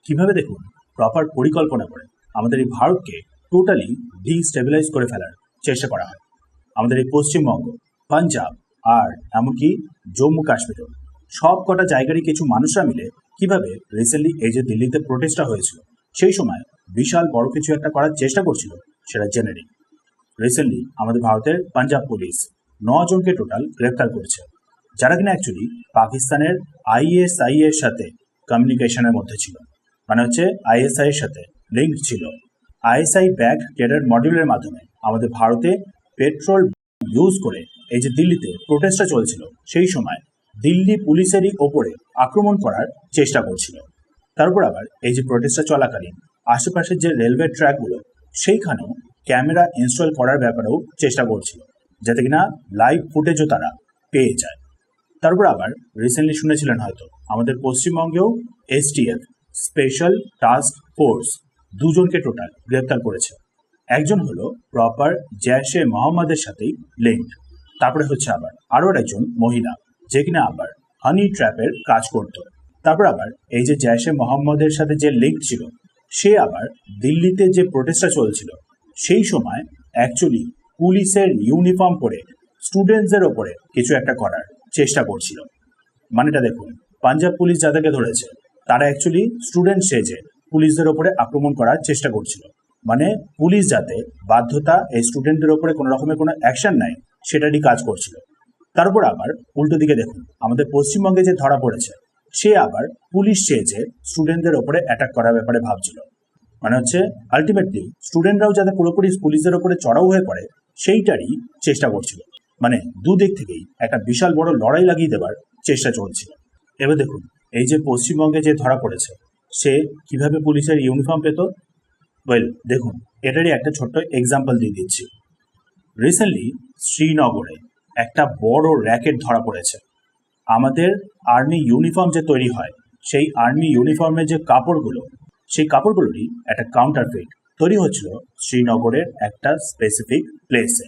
কিভাবে দেখুন প্রপার পরিকল্পনা করে আমাদের এই ভারতকে টোটালি ডিস্টেবিলাইজ করে ফেলার চেষ্টা করা হয়। আমাদের এই পশ্চিমবঙ্গ, পাঞ্জাব আর এমনকি জম্মু কাশ্মীরও সব কটা জায়গারই কিছু মানুষরা মিলে কিভাবে রিসেন্টলি এই যে দিল্লিতে প্রোটেস্টটা হয়েছিল সেই সময় বিশাল বড় কিছু একটা করার চেষ্টা করছিল সেটা জেনে নিন। রিসেন্টলি আমাদের ভারতের পাঞ্জাব পুলিশ 9 জনকে টোটাল গ্রেপ্তার করেছে, যারা কিনা অ্যাকচুয়ালি পাকিস্তানের আইএসআই এর সাথে কমিউনিকেশনের মধ্যে ছিল, মানে হচ্ছে আইএসআই এর সাথে লিঙ্ক ছিল। আইএসআই ব্যাক টেরর মডিউলের মাধ্যমে আমাদের ভারতে পেট্রোল ইউজ করে এই যে দিল্লিতে প্রোটেস্টটা চলছিল সেই সময় দিল্লি পুলিশেরই ওপরে আক্রমণ করার চেষ্টা করছিল। তারপর আবার এই যে প্রোটেস্টটা চলাকালীন আশেপাশের যে রেলওয়ে ট্র্যাকগুলো সেইখানেও ক্যামেরা ইনস্টল করার ব্যাপারেও চেষ্টা করছিল, যাতে কিনা লাইভ ফুটেজও তারা পেয়ে যায়। তারপর আবার রিসেন্টলি শুনেছিলেন হয়তো আমাদের পশ্চিমবঙ্গেও এসটিএফ স্পেশাল টাস্ক ফোর্স 2 জনকে টোটাল গ্রেপ্তার করেছে। একজন হলো প্রপার জৈশে মোহাম্মদের সাথেই লিঙ্ক, তারপরে হচ্ছে আবার আরও একজন মহিলা যে কিনা আবার হানি ট্র্যাপের কাজ করত। তারপর আবার এই যে জৈশে মোহাম্মদের সাথে যে লিঙ্ক ছিল সে আবার দিল্লিতে যে প্রোটেস্টটা চলছিল সেই সময় অ্যাকচুয়ালি পুলিশের ইউনিফর্ম পরে স্টুডেন্টসদের ওপরে কিছু একটা করার চেষ্টা করছিল। মানেটা দেখুন, পাঞ্জাব পুলিশ যাদেরকে ধরেছে তারা অ্যাকচুয়ালি স্টুডেন্ট সেজে পুলিশদের ওপরে আক্রমণ করার চেষ্টা করছিল, মানে পুলিশ যাতে বাধ্যতা এই স্টুডেন্টদের ওপরে কোনো রকমের কোনো অ্যাকশন নেয় সেটারই কাজ করছিল। তারপর আবার উল্টো দিকে দেখুন আমাদের পশ্চিমবঙ্গে যে ধরা পড়েছে সে আবার পুলিশ সেজে স্টুডেন্টদের ওপরে অ্যাটাক করার ব্যাপারে ভাবছিল, মানে হচ্ছে আলটিমেটলি স্টুডেন্টরাও যাতে পুরোপুরি পুলিশদের ওপরে চড়াও হয়ে পড়ে সেইটারই চেষ্টা করছিল। মানে দুদিক থেকেই একটা বিশাল বড় লড়াই লাগিয়ে দেওয়ার চেষ্টা চলছিল। এবার দেখুন এই যে পশ্চিমবঙ্গে যে ধরা পড়েছে সে কিভাবে পুলিশের ইউনিফর্ম পেত। ওয়েল দেখুন, এটারই একটা ছোট্ট এক্সাম্পল দিয়ে দিচ্ছি। রিসেন্টলি শ্রীনগরে একটা বড় র্যাকেট ধরা পড়েছে। আমাদের আর্মি ইউনিফর্ম যে তৈরি হয় সেই আর্মি ইউনিফর্মের যে কাপড়গুলো সেই কাপড়গুলোরই একটা কাউন্টারফেট তৈরি হচ্ছিল শ্রীনগরের একটা স্পেসিফিক প্লেসে।